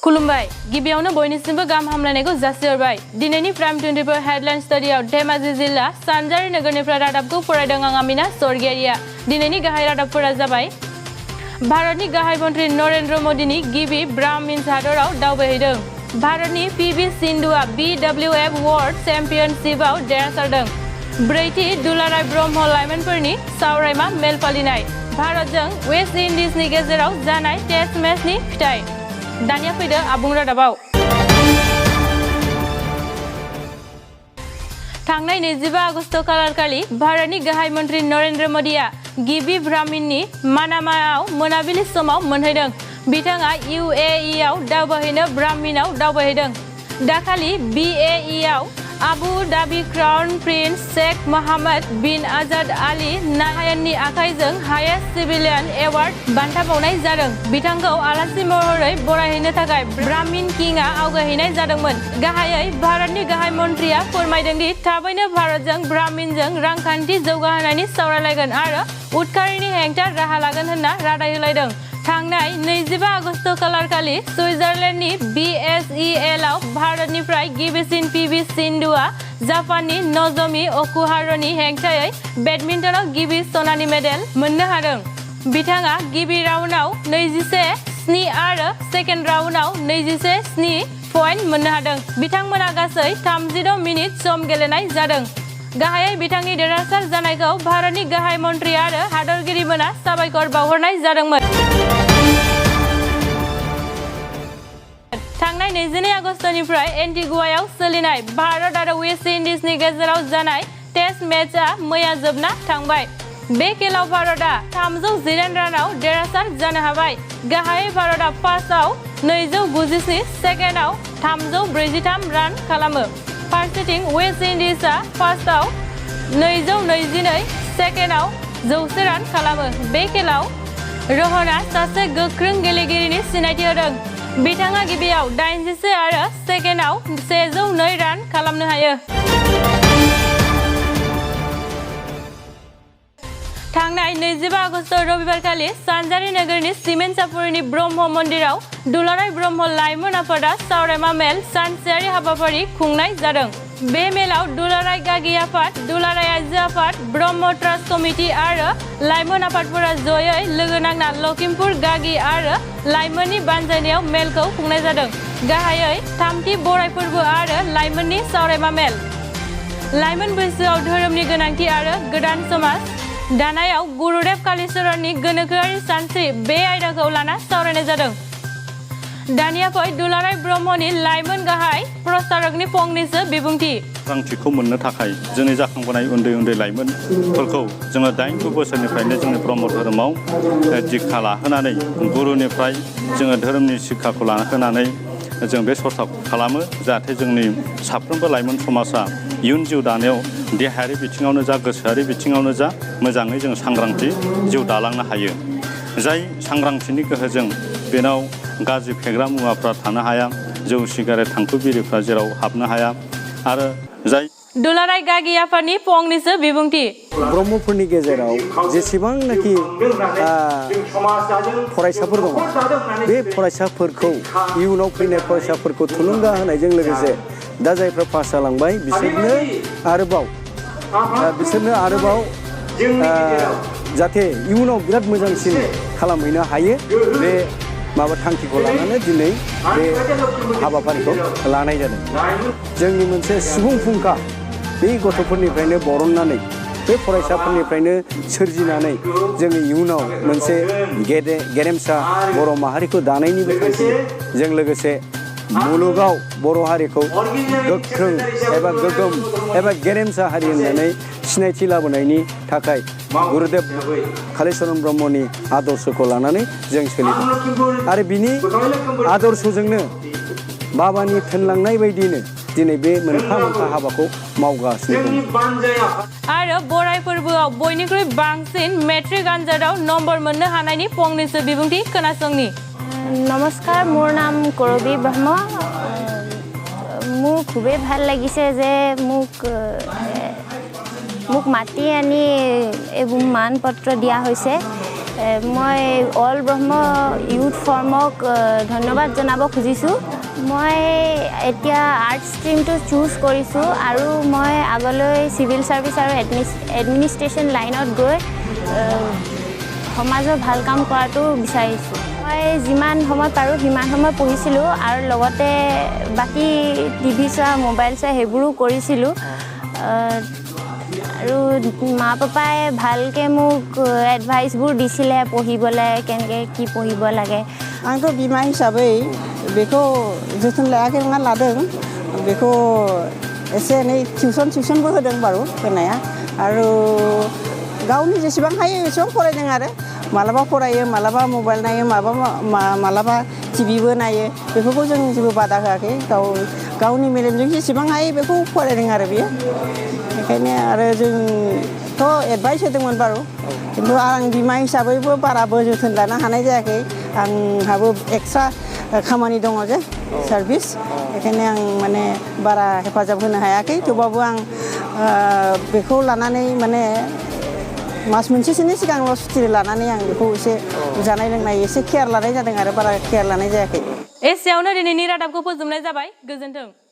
खुलुमबाय गिबियावनो बयनिसिमबो गाहाम हामलायनायखौ जासिहरबाय दिनैनि प्राइम 24 हेडलाइन स्टुडियाव धेमाजि जिल्ला सानजारि नोगोरनिफ्राय रादाबखौ फरायदों आं आमिना सरगियारिया दिनैनि गाहाय रादाबफोरा जाबाय भारतनि गाहाय मन्त्रि नरेन्द्र मोदीनि गिबि ब्राह्मिन्स हादराव दावबायहैदों भारतनि पीवी सिन्धुआ BWF वर्ल्ड चेम्पियनशिपआव देरहासारदों ब्रैथि दुलाराय ब्रह्म लाइमोनफोरनि सावरायमा मेल फालिनाय भारतजों वेस्ट इंडिजनि गेजेराव जानाय टेस्ट मेचनि फिथाय दानिया फैदो आबुं रादाबाव थांनाय 25 आगस्ट खालारखालि भारतनि गाहाय मन्त्रि नरेन्द्र मोदीआ गिबि ब्राह्मिननि मानामायाव मोनाबिलि समाव मोनहैदों बिथाङा UAE आव दावबायहैनो ब्राह्मिनाव दावबायहैदों दाखालि BAE आव Abu Dhabi crown prince Sheikh Mohammad बिन आजाद आली नाहायाननि आखाइजों हायेस्ट सिभिलियन एवार्ड बान्था बावनाय जादों बिथांखौ आलासि महरै बरायहैनो थाखाय ब्राह्मिन किंआ आवगायहैनाय जादोंमोन गाहायै भारतनि गाहाय मन्त्रिया फोरमायदों दि थाबैनो भारतजों ब्राह्मिनजों रांखान्थि जौगाहोनायनि सावरायलायगोन आरो उदखारिनि हेंथा राहा लागोन होनना रादाय होलायदों थांनाय 25 आगस्ट खालारखालि सुइजारलेन्डनि BSEL आव भारतनिफ्राय गिबिसिन पीवी सिन्धुआ जापाननि नजमी ओकुहारानि हेंथायै बेडमिन्टनाव गिबि सनानि मेडेल मोननो हादों बिथाङा गिबि राउन्डआव 21-7 आरो सेकेन्ड राउन्डआव 21-7 पइन्ट मोननो हादों बिथांमोना गासै 36 मिनिट सम गेलेनाय जादों गाहायै बिथांनि देरहासार जानायखौ भारतनि गाहाय मन्त्रि आरो हादरगिरिमोना साबायखर बावहरनाय जादोंमोन थांनाय 22 आगस्तनिफ्राय एन्टिगुआयाव सोलिनाय भारत आरो वेस्ट इंडिजनि गेजेराव जानाय टेस्ट मेचआ मैया जोबना थांबाय बे खेलाव भारतआ 319 रानाव देरहासार जानो हाबाय गाहायै भारतआ फार्स्टआव 297 सेकेन्डआव 343 रान खालामो फारसेथिं वेस्ट इंडिजआ फार्स्टआव 222 सेकेन्डआव 100 रान खालामो बे खेलाव रोहनआ सासे गोख्रों गेलेगिरिनि सिनायथि होदों बिथाङा गिबियाव 81 आरो सेकेन्डआव 102 रान खालामनो हायो थांनाय 25 आगस्ट रबिबारखालि सानजारि नोगोरनि सिमेन्टसापुरिनि ब्रह्म मन्दिराव दुलाराय ब्रह्म लाइमोन आफादा सावरायमा मेल सानसेयारि हाबाफारि खुंनाय जादों बे मेलाव दुलाराय गागि आफाद दुलाराय आइजो आफाद ब्रह्म ट्रास्ट कमिटि आरो लाइमोन आफादफोरा जयै लोगो नांना लखिमपुर गागि आरो लाइमोननि बानजायनायाव मेलखौ खुंनाय जादों गाहायै थामथि बराय फोरबो आरो लाइमोननि सावरायमा मेल लाइमोन बैसोआव धोरोमनि गोनांथि आरो गोदान समाज दानायाव गुरुदेव कालीचरणनि गोनोखोआरि सानस्रि बे आयदाखौ लाना सावरायनाय जादों दानिया फै दुलाराय ब्रह्मनि लाइमोन गाहाय प्रस्तारकनि फंनैसो बिबुंथि सांग्रांथिखौ मोननो थाखाय जोंनि जाखांबोनाय उन्दै लाइमोनफोरखौ जोङो 8 बोसोरनिफ्रायनो जोंनि ब्रह्म धोरोमाव दीक्षा लाहोनानै गुरुनिफ्राय जोङो धोरोमनि शिक्षाखौ लाहोनानै जों बे सरसा खालामो जाहाथे जोंनि साफ्रोमबो लाइमोन समाजा इयुन जिउ दानायाव देहायारि बिथिङावनो जा गोसोआरि बिथिङावनो जा मोजाङै जों सांग्रांथि जिउ दालांनो हायो जाय सांग्रांथिनि गोहोजों बेनाव गाज्रि फेग्रा मुवाफ्रा थानो हाया जौ सिगारेट थांखु बिरिफ्रा जेराव हाबनो हाया आरो जाय दुलाराय गागि आफादनि फंनैसो बिबुंथि ब्रह्मफोरनि गेजेराव जेसेबांनाखि फरायसाफोर दङ बे फरायसाफोरखौ इयुनाव फैनाय फरायसाफोरखौ थुलुंगा होनायजों लोगोसे दा जायफ्रा पास जालांबाय बिसोरनो आरोबाव जाहाथे इयुनाव बिराद मोजांसिन खालामहैनो हायो बे माबा थांखिखौ लानानै दिनै बे हाबाफारिखौ लानाय जादों जोंनि मोनसे सुबुं फुंखा बे गथ'फोरनिफ्रायनो बरननानै बे फरायसाफोरनिफ्रायनो सोरजिनानै जोंनि इयुनाव मोनसे गेरेमसा बर' माहारिखौ दानायनिबो थांखिजों लोगोसे मुलुगाव बर' हारिखौ गोख्रों एबा गोगोम एबा गेरेमसा हारि होननानै सिनायथि लाबोनायनि थाखाय गुरुदेव कालीचरण ब्रह्मनि आदर्शखौ लानानै जों सोलिदों आरो बिनि आदर्शजोंनो बाबानि थोनलांनाय बायदिनो दिनै बे मोनफा मोनफा हाबाखौ मावगासिनो दं आरो बराय फोरबोआव बयनिख्रुइ बांसिन मेट्रिक आनजादाव नम्बर मोननो हानायनि फंनैसो बिबुंथि खोनासंनि नमस्कार मोर नाम करबी ब्रह्म মোক খুবেই ভাল লাগিছে যে মোক মাতি আনি এইবোৰ মানপত্ৰ দিয়া হৈছে মই অল ব্ৰহ্ম ইউথ ফৰ্মক ধন্যবাদ জনাব খুজিছোঁ মই এতিয়া আৰ্ট ষ্ট্ৰীমটো চুজ কৰিছোঁ আৰু মই আগলৈ চিভিল ছাৰ্ভিচ আৰু এডমিনিষ্ট্ৰেশ্যন লাইনত গৈ সমাজৰ ভাল কাম কৰাটো বিচাৰিছোঁ মই যিমান সময় পাৰোঁ সিমান সময় পঢ়িছিলোঁ আৰু লগতে বাকী টিভি চোৱা মোবাইল চোৱা সেইবোৰো কৰিছিলোঁ আৰু মা পাপাই ভালকৈ মোক এডভাইচবোৰ দিছিলে পঢ়িবলৈ কেনেকৈ কি পঢ়িব লাগে आंथ' बिमा हिसाबै बेखौ जोथोन लायाखै नङा लादों बेखौ एसे एनै टिउसनबो होदों बारु होनाया आरो गावनि जेसेबां हायो एसेबां फरायदों आरो मालाबा फरायो मालाबा मबाइल नायो मालाबा टिभिबो नायो बेफोरखौ जों जेबो बादा होआखै गावनि मेलेमजों जेसेबां हायो बेखौ फरायदों आरो बियो बेखायनो आरो जोंथ' एडभाइस होदोंमोन बारु खिन्थु आं बिमा हिसाबैबो बाराबो जोथोन लानो हानाय जायाखै आंहाबो एक्सट्रा खामानि दङ जे सार्भिस बेखायनो आं माने बारा हेफाजाब होनो हायाखै थेवबाबो आं बेखौ लानानै माने मास मोनसेसोनि सिगांल' सुथि लानानै आं बेखौ एसे जानाय लोंनाय एसे केयार लानाय जादों आरो बारा केयार लानाय जायाखै एसेयावनो दिनैनि रादाबखौ फोजोबनाय जाबाय गोजोन्थों